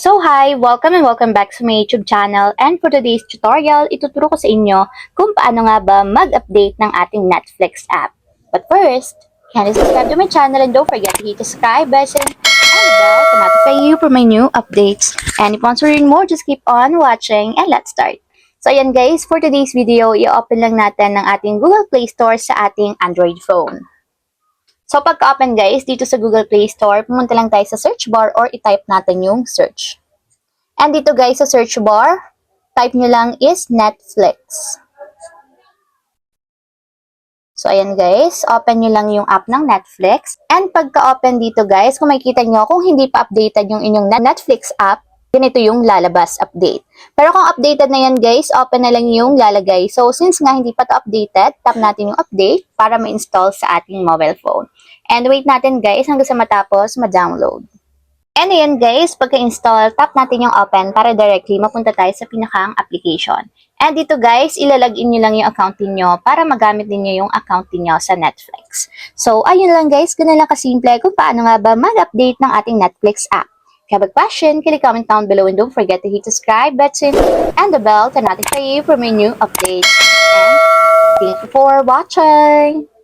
So hi! Welcome and welcome back to my YouTube channel, and for today's tutorial, ituturo ko sa inyo kung paano nga ba mag-update ng ating Netflix app. But first, kindly subscribe to my channel and don't forget to hit the subscribe button and the bell to notify you for my new updates. And if you want to read more, just keep on watching and let's start. So ayan guys, for today's video, i-open lang natin ng ating Google Play Store sa ating Android phone. So, pagka-open guys, dito sa Google Play Store, pumunta lang tayo sa search bar or i-type natin yung search. And dito guys, sa search bar, type nyo lang is Netflix. So, ayan guys, open nyo lang yung app ng Netflix. And pagka-open dito guys, kung makikita nyo, kung hindi pa updated yung inyong Netflix app, ganito yung lalabas update. Pero kung updated na yan guys, open na lang yung lalagay. So, since nga hindi pa to updated, tap natin yung update para ma-install sa ating mobile phone. And wait natin guys hanggang sa matapos ma-download. And ayan guys, pagka-install, tap natin yung open para directly mapunta tayo sa pinakang application. And dito guys, ilalagin nyo lang yung account niyo para magamit niyo yung account niyo sa Netflix. So, ayun lang guys, ganun lang kasimple kung paano nga ba mag-update ng ating Netflix app. If you have a question, click comment down below and don't forget to hit the subscribe button and the bell to notify you for my new updates. And thank you for watching!